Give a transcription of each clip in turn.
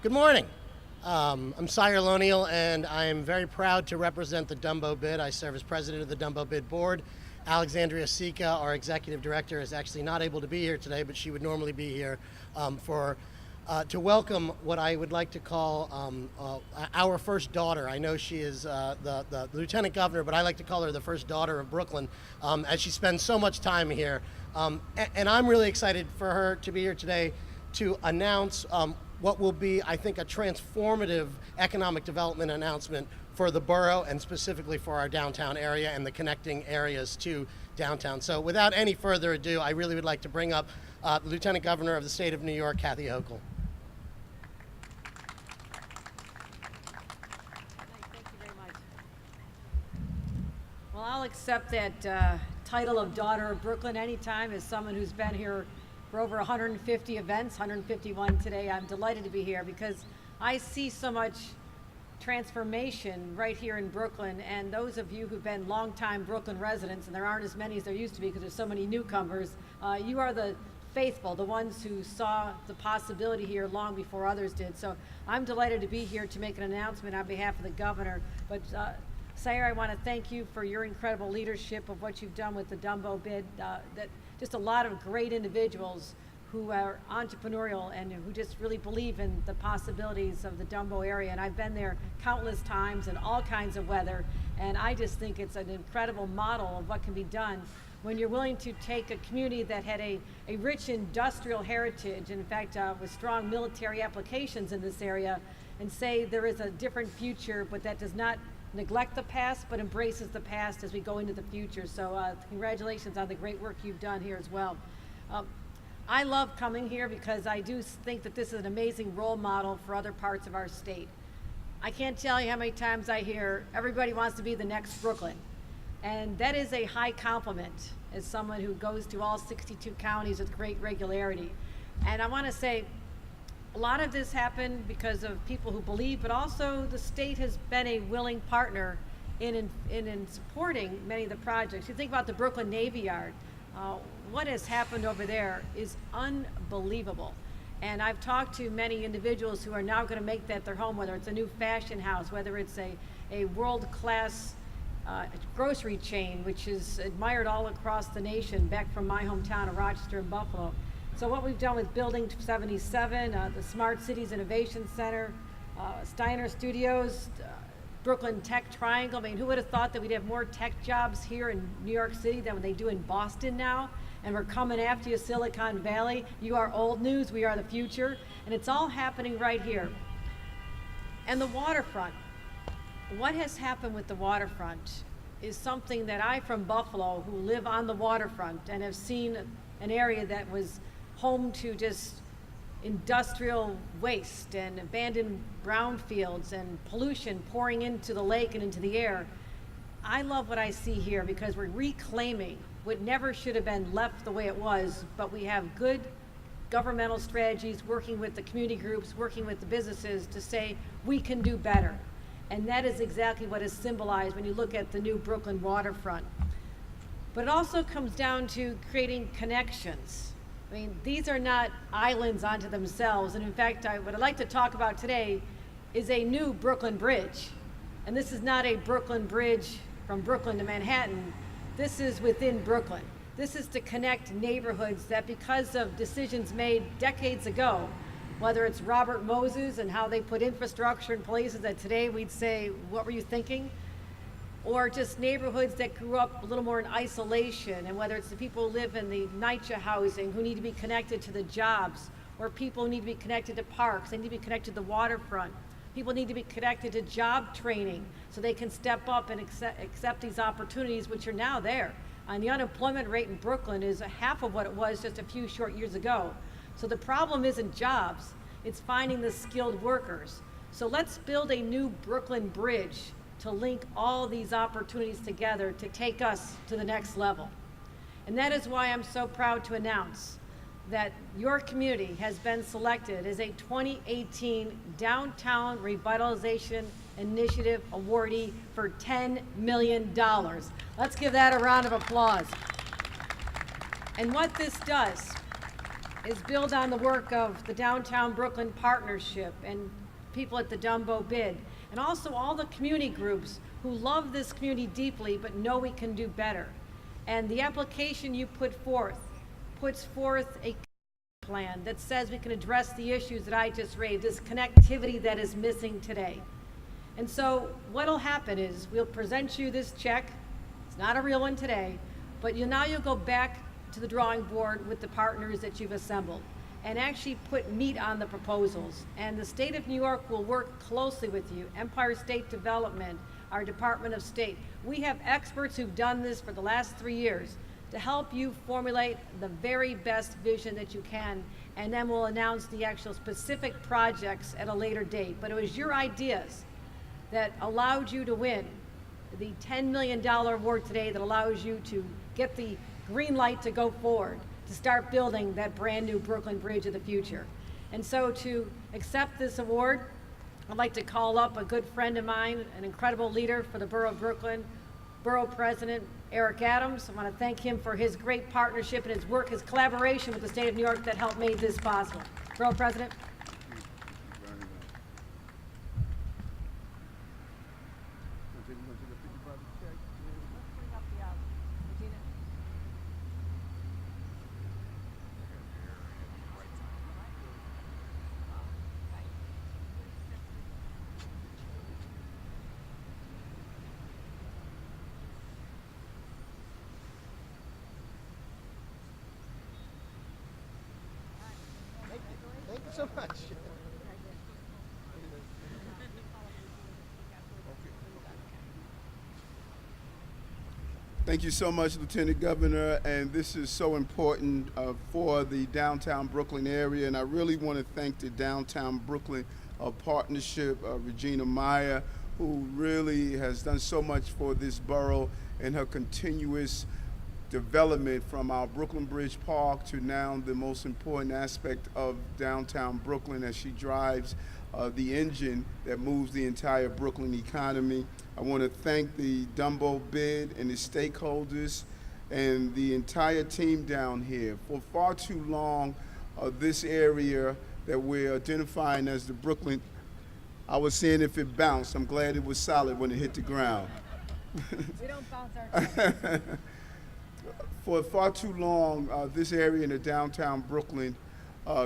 Good morning. I'm Sire Lonial, and I am very proud to represent the Dumbo bid. I serve as president of the Dumbo bid board. Alexandria Sika, our executive director, is actually not able to be here today, but she would normally be here to welcome what I would like to call our first daughter. I know she is the lieutenant governor, but I like to call her the first daughter of Brooklyn, as she spends so much time here. And I'm really excited for her to be here today to announce what will be, I think, a transformative economic development announcement for the borough and specifically for our downtown area and the connecting areas to downtown. So without any further ado, I really would like to bring up the Lieutenant Governor of the state of New York, Kathy Hochul. Thank you very much. Well, I'll accept that title of Daughter of Brooklyn anytime as someone who's been here for over 150 events, 151 today. I'm delighted to be here because I see so much transformation right here in Brooklyn, and those of you who've been longtime Brooklyn residents, and there aren't as many as there used to be because there's so many newcomers, you are the faithful, the ones who saw the possibility here long before others did. So I'm delighted to be here to make an announcement on behalf of the governor. But Sire, I want to thank you for your incredible leadership of what you've done with the Dumbo bid. Just a lot of great individuals who are entrepreneurial and who just really believe in the possibilities of the Dumbo area. And I've been there countless times in all kinds of weather, and I just think it's an incredible model of what can be done when you're willing to take a community that had a rich industrial heritage, in fact, with strong military applications in this area, and say there is a different future, but that does not neglect the past, but embraces the past as we go into the future. So congratulations on the great work you've done here as well. I love coming here because I do think that this is an amazing role model for other parts of our state. I can't tell you how many times I hear everybody wants to be the next Brooklyn. And that is a high compliment as someone who goes to all 62 counties with great regularity. And I want to say, a lot of this happened because of people who believe, but also the state has been a willing partner in supporting many of the projects. You think about the Brooklyn Navy Yard. What has happened over there is unbelievable. And I've talked to many individuals who are now going to make that their home, whether it's a new fashion house, whether it's a world-class grocery chain, which is admired all across the nation, back from my hometown of Rochester and Buffalo. So what we've done with Building 77, the Smart Cities Innovation Center, Steiner Studios, Brooklyn Tech Triangle. I mean, who would have thought that we'd have more tech jobs here in New York City than they do in Boston now? And we're coming after you, Silicon Valley. You are old news, we are the future. And it's all happening right here. And the waterfront. What has happened with the waterfront is something that I, from Buffalo, who live on the waterfront and have seen an area that was home to just industrial waste and abandoned brownfields and pollution pouring into the lake and into the air. I love what I see here because we're reclaiming what never should have been left the way it was, but we have good governmental strategies, working with the community groups, working with the businesses to say we can do better. And that is exactly what is symbolized when you look at the new Brooklyn waterfront. But it also comes down to creating connections. I mean, these are not islands unto themselves. And in fact, what I'd like to talk about today is a new Brooklyn Bridge. And this is not a Brooklyn Bridge from Brooklyn to Manhattan. This is within Brooklyn. This is to connect neighborhoods that, because of decisions made decades ago, whether it's Robert Moses and how they put infrastructure in places that today we'd say, what were you thinking? Or just neighborhoods that grew up a little more in isolation, and whether it's the people who live in the NYCHA housing who need to be connected to the jobs, or people who need to be connected to parks, they need to be connected to the waterfront. People need to be connected to job training so they can step up and accept these opportunities which are now there. And the unemployment rate in Brooklyn is half of what it was just a few short years ago. So the problem isn't jobs, it's finding the skilled workers. So let's build a new Brooklyn Bridge to link all these opportunities together to take us to the next level. And that is why I'm so proud to announce that your community has been selected as a 2018 Downtown Revitalization Initiative awardee for $10 million. Let's give that a round of applause. And what this does is build on the work of the Downtown Brooklyn Partnership and people at the Dumbo bid, and also all the community groups who love this community deeply but know we can do better. And the application you put forth puts forth a plan that says we can address the issues that I just raised, this connectivity that is missing today. And so what'll happen is we'll present you this check. It's not a real one today, but now you'll go back to the drawing board with the partners that you've assembled and actually put meat on the proposals. And the state of New York will work closely with you, Empire State Development, our Department of State. We have experts who've done this for the last 3 years to help you formulate the very best vision that you can, and then we'll announce the actual specific projects at a later date. But it was your ideas that allowed you to win the $10 million award today that allows you to get the green light to go forward, to start building that brand new Brooklyn Bridge of the future. And so to accept this award, I'd like to call up a good friend of mine, an incredible leader for the Borough of Brooklyn, Borough President Eric Adams. I want to thank him for his great partnership and his work, his collaboration with the state of New York that helped make this possible. Borough President. Thank you so much. Thank you so much, Lieutenant Governor, and this is so important for the downtown Brooklyn area, and I really want to thank the Downtown Brooklyn Partnership, Regina Meyer, who really has done so much for this borough and her continuous development from our Brooklyn Bridge Park to now the most important aspect of downtown Brooklyn as she drives the engine that moves the entire Brooklyn economy. I want to thank the Dumbo bid and the stakeholders and the entire team down here. For far too long, this area that we're identifying as the Brooklyn, I was seeing if it bounced. I'm glad it was solid when it hit the ground. We don't bounce ourselves. For far too long, this area in the downtown Brooklyn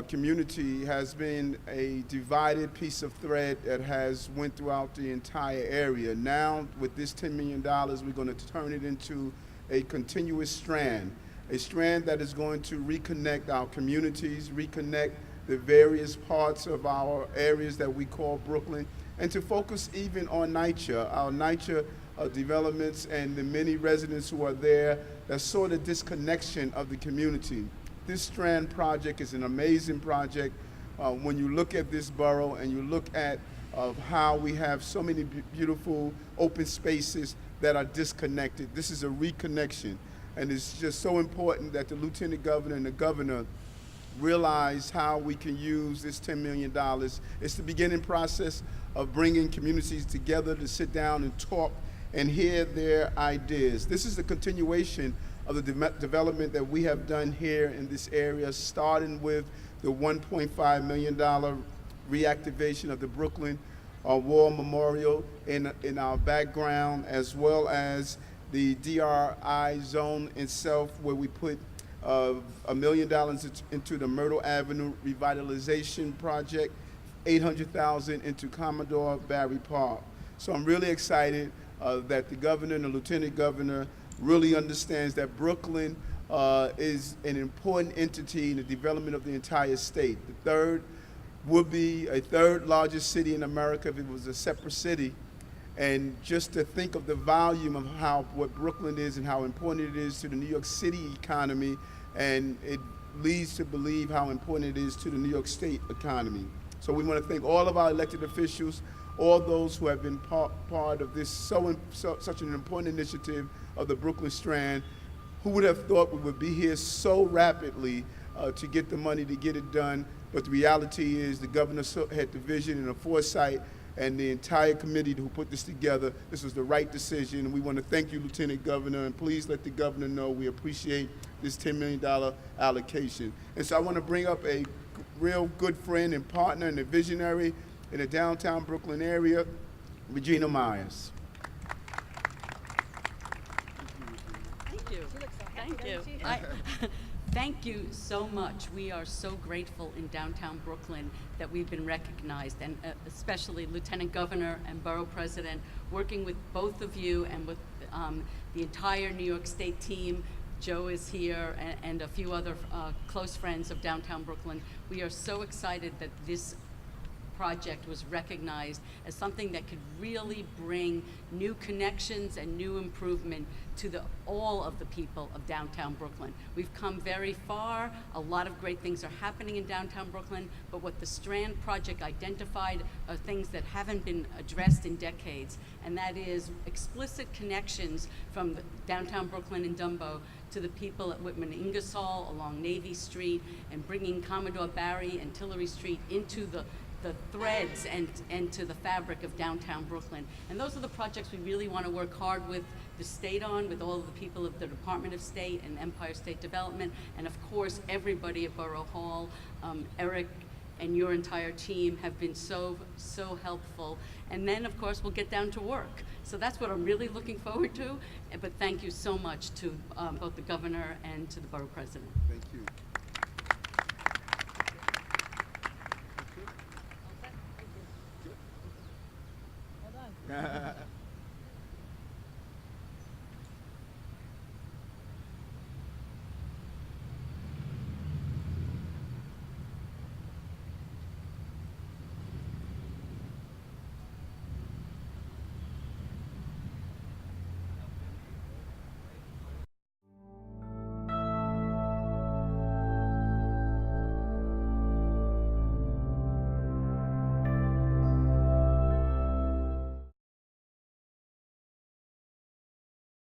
community has been a divided piece of thread that has went throughout the entire area. Now, with this $10 million, we're going to turn it into a continuous strand, a strand that is going to reconnect our communities, reconnect the various parts of our areas that we call Brooklyn, and to focus even on NYCHA, our NYCHA developments and the many residents who are there. That's sort of disconnection of the community. This Strand project is an amazing project. When you look at this borough and you look at how we have so many beautiful open spaces that are disconnected, this is a reconnection. And it's just so important that the Lieutenant Governor and the Governor realize how we can use this $10 million. It's the beginning process of bringing communities together to sit down and talk and hear their ideas. This is the continuation of the development that we have done here in this area, starting with the $1.5 million reactivation of the Brooklyn War Memorial in our background, as well as the DRI zone itself, where we put $1 million into the Myrtle Avenue Revitalization Project, $800,000 into Commodore Barry Park. So I'm really excited that the governor and the lieutenant governor really understands that Brooklyn is an important entity in the development of the entire state. The third would be a third largest city in America if it was a separate city. And just to think of the volume of what Brooklyn is and how important it is to the New York City economy, and it leads to believe how important it is to the New York State economy. So we want to thank all of our elected officials, all those who have been part of this such an important initiative of the Brooklyn Strand. Who would have thought we would be here so rapidly to get the money to get it done? But the reality is the governor had the vision and the foresight, and the entire committee who put this together. This was the right decision. We want to thank you, Lieutenant Governor, and please let the governor know we appreciate this $10 million allocation. And so I want to bring up a real good friend and partner and a visionary in the downtown Brooklyn area, Regina Myers. Thank you. Thank you. Thank you so much. We are so grateful in downtown Brooklyn that we've been recognized, and especially Lieutenant Governor and Borough President, working with both of you and with the entire New York State team. Joe is here, and a few other close friends of downtown Brooklyn. We are so excited that this project was recognized as something that could really bring new connections and new improvement to all of the people of downtown Brooklyn. We've come very far. A lot of great things are happening in downtown Brooklyn, but what the Strand project identified are things that haven't been addressed in decades, and that is explicit connections from downtown Brooklyn and Dumbo to the people at Whitman Ingersoll along Navy Street, and bringing Commodore Barry and Tillery Street into the threads and to the fabric of downtown Brooklyn. And those are the projects we really want to work hard with the state on, with all of the people of the Department of State and Empire State Development, and of course everybody at Borough Hall. Eric and your entire team have been so helpful. And then of course we'll get down to work. So that's what I'm really looking forward to. But thank you so much to both the governor and to the Borough President. Thank you.